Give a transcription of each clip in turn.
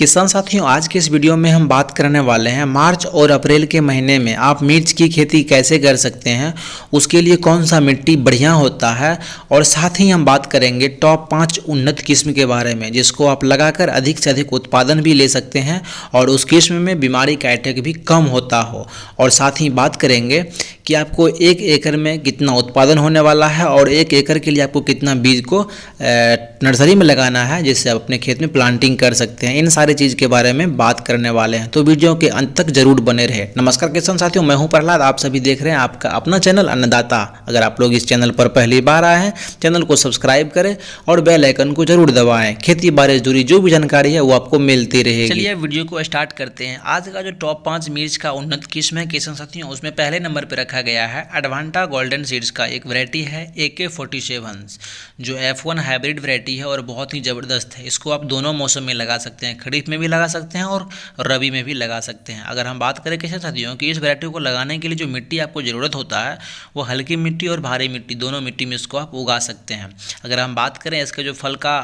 किसान साथियों, आज के इस वीडियो में हम बात करने वाले हैं मार्च और अप्रैल के महीने में आप मिर्च की खेती कैसे कर सकते हैं, उसके लिए कौन सा मिट्टी बढ़िया होता है और साथ ही हम बात करेंगे टॉप 5 उन्नत किस्म के बारे में जिसको आप लगाकर अधिक से अधिक उत्पादन भी ले सकते हैं और उस किस्म में बीमारी का अटैक भी कम होता हो। और साथ ही बात करेंगे कि आपको 1 एकड़ में कितना उत्पादन होने वाला है और 1 एकड़ के लिए आपको कितना बीज को नर्सरी में लगाना है जिससे आप अपने खेत में प्लांटिंग कर सकते हैं। इन सारी चीज़ के बारे में बात करने वाले हैं, तो वीडियो के अंत तक जरूर बने रहे। नमस्कार किसान साथियों, मैं हूं प्रहलाद, आप सभी देख रहे हैं आपका अपना चैनल अन्नदाता। अगर आप लोग इस चैनल पर पहली बार आए हैं, चैनल को सब्सक्राइब करें और बेल आइकन को जरूर दबाएं। खेती बाड़ी से जुड़ी जो भी जानकारी है वो आपको मिलती रहेगी। चलिए वीडियो को स्टार्ट करते हैं। आज का जो टॉप 5 मिर्च का उन्नत किस्म है किसान साथियों, उसमें पहले नंबर पर रखा गया है एडवांटा गोल्डन सीड्स का एक वैरायटी है AK47, जो F1 हाइब्रिड वैरायटी है और बहुत ही ज़बरदस्त है। इसको आप दोनों मौसम में लगा सकते हैं, खरीफ में भी लगा सकते हैं और रबी में भी लगा सकते हैं। अगर हम बात करें किसान साथियों कि इस वैरायटी को लगाने के लिए जो मिट्टी आपको ज़रूरत होता है वो हल्की मिट्टी और भारी मिट्टी, दोनों मिट्टी में इसको आप उगा सकते हैं। अगर हम बात करें इसका जो फल का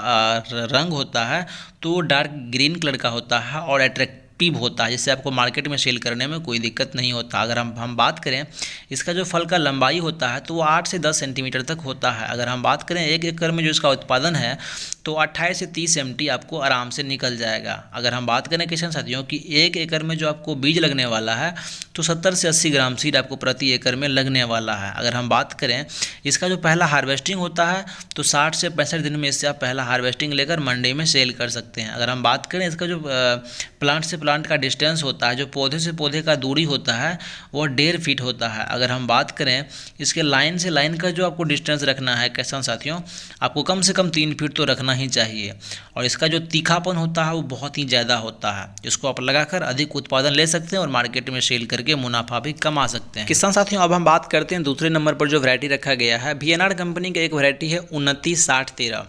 रंग होता है तो वो डार्क ग्रीन कलर का होता है और अट्रैक्टिव होता है, जिससे आपको मार्केट में सेल करने में कोई दिक्कत नहीं होता। अगर हम बात करें इसका जो फल का लंबाई होता है तो वो 8 से 10 सेंटीमीटर तक होता है। अगर हम बात करें 1 एकड़ में जो इसका उत्पादन है तो 28 से 30 MT आपको आराम से निकल जाएगा। अगर हम बात करें किसान साथियों कि 1 एकड़ में जो आपको बीज लगने वाला है तो 70 से 80 ग्राम सीड आपको प्रति एकड़ में लगने वाला है। अगर हम बात करें इसका जो पहला हार्वेस्टिंग होता है तो 60 से 65 दिन में इससे आप पहला हार्वेस्टिंग लेकर मंडी में सेल कर सकते हैं। अगर हम बात करें इसका जो प्लांट से प्लांट का डिस्टेंस होता है, जो पौधे से पौधे का दूरी होता है वो 1.5 फीट होता है। अगर हम बात करें इसके लाइन से लाइन का जो आपको डिस्टेंस रखना है किसान साथियों, आपको कम से कम 3 फीट तो रखना ही चाहिए। और इसका जो तीखापन होता है वो बहुत ही ज़्यादा होता है, जिसको आप लगाकर अधिक उत्पादन ले सकते हैं और मार्केट में सेल करके मुनाफा भी कमा सकते हैं। किसान साथियों, अब हम बात करते हैं दूसरे नंबर पर जो वैरायटी रखा गया है VNR कंपनी का एक वैरायटी है 296013।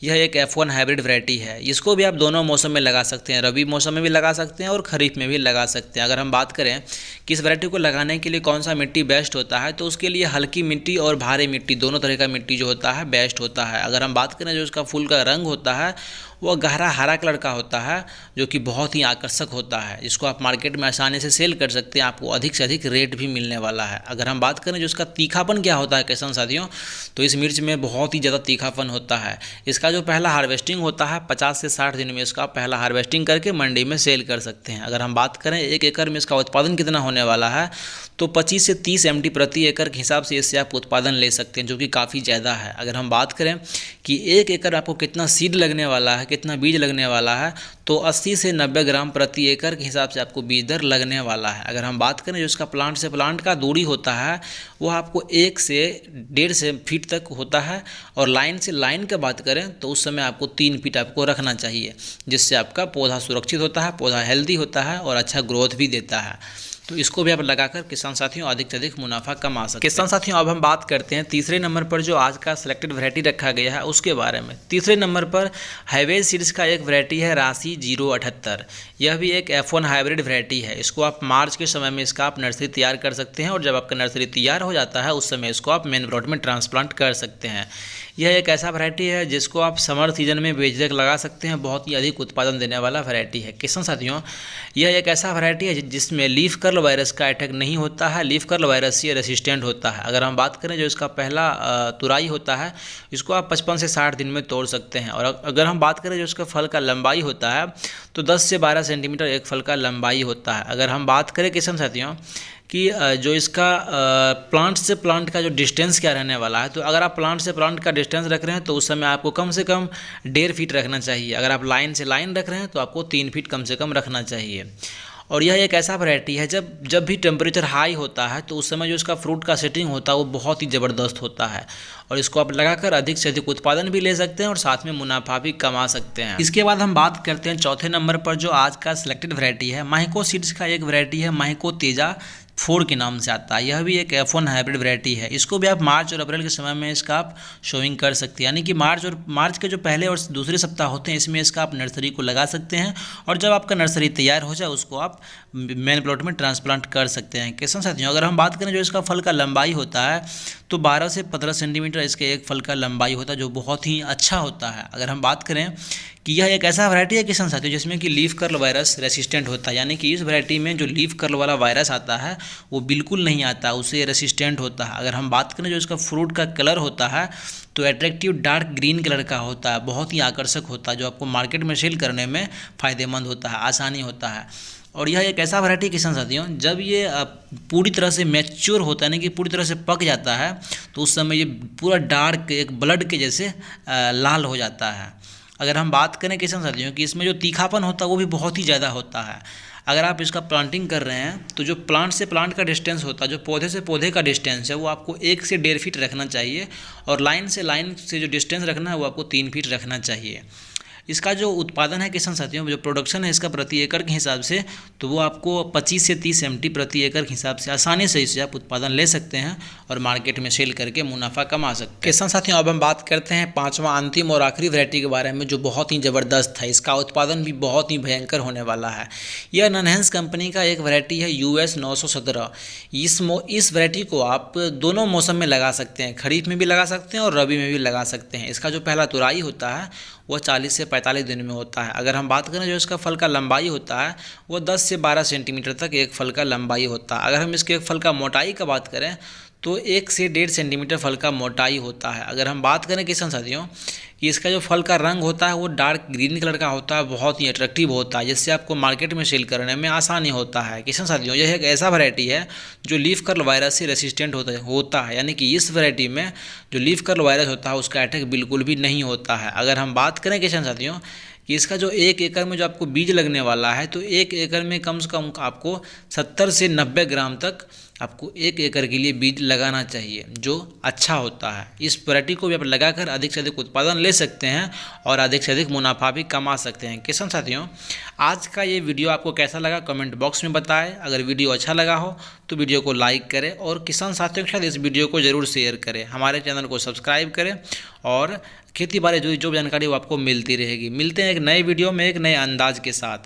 यह एक F1 हाइब्रिड वैरायटी है। इसको भी आप दोनों मौसम में लगा सकते हैं, रबी मौसम में भी लगा सकते हैं और खरीफ में भी लगा सकते हैं। अगर हम बात करें कि इस वैरायटी को लगाने के लिए कौन सा मिट्टी बेस्ट होता है तो उसके लिए हल्की मिट्टी और भारी मिट्टी, दोनों तरह का मिट्टी जो होता है बेस्ट होता है। अगर हम बात करें जो इसका फूल का रंग होता है वह गहरा हरा कलर का होता है, जो कि बहुत ही आकर्षक होता है। इसको आप मार्केट में आसानी से सेल कर सकते हैं, आपको अधिक से अधिक रेट भी मिलने वाला है। अगर हम बात करें जो इसका तीखापन क्या होता है किसान साथियों, तो इस मिर्च में बहुत ही ज़्यादा तीखापन होता है। इसका जो पहला हार्वेस्टिंग होता है 50 से 60 दिन में इसका पहला हार्वेस्टिंग करके मंडी में सेल कर सकते हैं। अगर हम बात करें 1 एकड़ में इसका उत्पादन कितना होने वाला है तो 25 से 30 MT प्रति एकड़ के हिसाब से इससे आप उत्पादन ले सकते हैं, जो कि काफ़ी ज़्यादा है। अगर हम बात करें कि 1 एकड़ आपको कितना सीड लगने वाला है, कितना बीज लगने वाला है, तो 80 से 90 ग्राम प्रति एकड़ के हिसाब से आपको बीज दर लगने वाला है। अगर हम बात करें जो इसका प्लांट से प्लांट का दूरी होता है वो आपको 1 से 1.5 फीट तक होता है और लाइन से लाइन की बात करें तो उस समय आपको 3 फीट आपको रखना चाहिए, जिससे आपका पौधा सुरक्षित होता है, पौधा हेल्दी होता है और अच्छा ग्रोथ भी देता है। तो इसको भी आप लगाकर किसान साथियों अधिक से अधिक मुनाफा कमा सकते हैं। किसान साथियों, अब हम बात करते हैं तीसरे नंबर पर जो आज का सिलेक्टेड वैरायटी रखा गया है उसके बारे में। तीसरे नंबर पर हाईवेज सीड्स का एक वैरायटी है राशि 078। यह भी एक F1 हाइब्रिड वैरायटी है। इसको आप मार्च के समय में इसका आप नर्सरी तैयार कर सकते हैं और जब आपका नर्सरी तैयार हो जाता है उस समय इसको आप मेन प्लॉट में ट्रांसप्लांट कर सकते हैं। यह एक ऐसा वैरायटी है जिसको आप समर सीजन में बेझिझक लगा सकते हैं, बहुत ही अधिक उत्पादन देने वाला वैरायटी है। किसान साथियों, यह एक ऐसा वैरायटी है जिसमें लीफ कर्ल वायरस का अटैक नहीं होता है, लीफ कर्ल वायरस से रेसिस्टेंट होता है। अगर हम बात करें जो इसका पहला तुराई होता है इसको आप 55 से 60 दिन में तोड़ सकते हैं। और अगर हम बात करें जो इसका फल का लंबाई होता है तो 10 से 12 सेंटीमीटर एक फल का लंबाई होता है। अगर हम बात करें किसान साथियों कि जो इसका प्लांट से प्लांट का जो डिस्टेंस क्या रहने वाला है, तो अगर आप प्लांट से प्लांट का डिस्टेंस रख रहे हैं तो उस समय आपको कम से कम 1.5 फीट रखना चाहिए। अगर आप लाइन से लाइन रख रहे हैं तो आपको 3 फीट कम से कम रखना चाहिए। और यह एक ऐसा वैरायटी है जब भी टेम्परेचर हाई होता है तो उस समय जो इसका फ्रूट का सेटिंग होता है वो बहुत ही ज़बरदस्त होता है और इसको आप लगाकर अधिक से अधिक उत्पादन भी ले सकते हैं और साथ में मुनाफा भी कमा सकते हैं। इसके बाद हम बात करते हैं चौथे नंबर पर जो आज का सिलेक्टेड वैरायटी है माहिको सीड्स का एक वैरायटी है माहिको तेजा 4 के नाम से आता है। यह भी एक F1 हाइब्रिड वैरायटी है। इसको भी आप मार्च और अप्रैल के समय में इसका आप शोइंग कर सकते हैं, यानी कि मार्च के जो पहले और दूसरे सप्ताह होते हैं इसमें इसका आप नर्सरी को लगा सकते हैं, और जब आपका नर्सरी तैयार हो जाए उसको आप मेन प्लॉट में ट्रांसप्लांट कर सकते हैं। किसान साथियों, अगर हम बात करें जो इसका फल का लंबाई होता है तो 12 से 15 सेंटीमीटर इसके एक फल का लंबाई होता है, जो बहुत ही अच्छा होता है। अगर हम बात करें कि यह एक ऐसा वैरायटी है किसान साथियों जिसमें कि लीफ कर्ल वायरस रेसिस्टेंट होता है, यानी कि इस वैरायटी में जो लीफ कर्ल वाला वायरस आता है वो बिल्कुल नहीं आता, उसे रेसिस्टेंट होता है। अगर हम बात करें जो इसका फ्रूट का कलर होता है तो एट्रैक्टिव डार्क ग्रीन कलर का होता है, बहुत ही आकर्षक होता है, जो आपको मार्केट में सेल करने में फ़ायदेमंद होता है, आसानी होता है। और यह एक ऐसा वैरायटी किसान साथियों जब ये पूरी तरह से मैच्योर होता है, यानी कि पूरी तरह से पक जाता है, तो उस समय ये पूरा डार्क एक ब्लड के जैसे लाल हो जाता है। अगर हम बात करें किसान साथियों कि इसमें जो तीखापन होता है वो भी बहुत ही ज़्यादा होता है। अगर आप इसका प्लांटिंग कर रहे हैं तो जो प्लांट से प्लांट का डिस्टेंस होता है, जो पौधे से पौधे का डिस्टेंस है, वो आपको 1 से 1.5 फीट रखना चाहिए, और लाइन से जो डिस्टेंस रखना है वो आपको 3 फीट रखना चाहिए। इसका जो उत्पादन है किसान साथियों, जो प्रोडक्शन है इसका प्रति एकड़ के हिसाब से, तो वो आपको 25 से 30 MT प्रति एकड़ के हिसाब से आसानी से इसे आप उत्पादन ले सकते हैं और मार्केट में सेल करके मुनाफा कमा सकते हैं। किसान साथियों, अब हम बात करते हैं 5वां अंतिम और आखिरी वैरायटी के बारे में, जो बहुत ही ज़बरदस्त है। इसका उत्पादन भी बहुत ही भयंकर होने वाला है। यह ननहेंस कंपनी का एक वैरायटी है US 917। इस वैरायटी को आप दोनों मौसम में लगा सकते हैं, खरीफ में भी लगा सकते हैं और रबी में भी लगा सकते हैं। इसका जो पहला तुराई होता है वो 40 से 45 दिन में होता है। अगर हम बात करें जो इसका फल का लंबाई होता है वो 10 से 12 सेंटीमीटर तक एक फल का लंबाई होता है। अगर हम इसके फल का मोटाई का बात करें तो 1 से 1.5 सेंटीमीटर फल का मोटाई होता है। अगर हम बात करें किसान साथियों कि इसका जो फल का रंग होता है वो डार्क ग्रीन कलर का होता है, बहुत ही अट्रैक्टिव होता है, जिससे आपको मार्केट में सेल करने में आसानी होता है। किसान साथियों, यह एक ऐसा वैरायटी है जो लीफ कर्ल वायरस से रेसिस्टेंट होता है, यानी कि इस वैरायटी में जो लीफ कर्ल वायरस होता है उसका अटैक बिल्कुल भी नहीं होता है। अगर हम बात करें किसान साथियों कि इसका जो 1 एकड़ में जो आपको बीज लगने वाला है, तो 1 एकड़ में कम से कम आपको 70 से 90 ग्राम तक आपको 1 एकड़ के लिए बीज लगाना चाहिए, जो अच्छा होता है। इस वैरायटी को भी आप लगाकर अधिक से अधिक उत्पादन ले सकते हैं और अधिक से अधिक मुनाफा भी कमा सकते हैं। किसान साथियों, आज का ये वीडियो आपको कैसा लगा कमेंट बॉक्स में बताएं। अगर वीडियो अच्छा लगा हो तो वीडियो को लाइक करें और किसान साथियों के साथ इस वीडियो को ज़रूर शेयर करें। हमारे चैनल को सब्सक्राइब करें और खेती बाड़ी जो जानकारी वो आपको मिलती रहेगी। मिलते हैं एक नए वीडियो में एक नए अंदाज के साथ।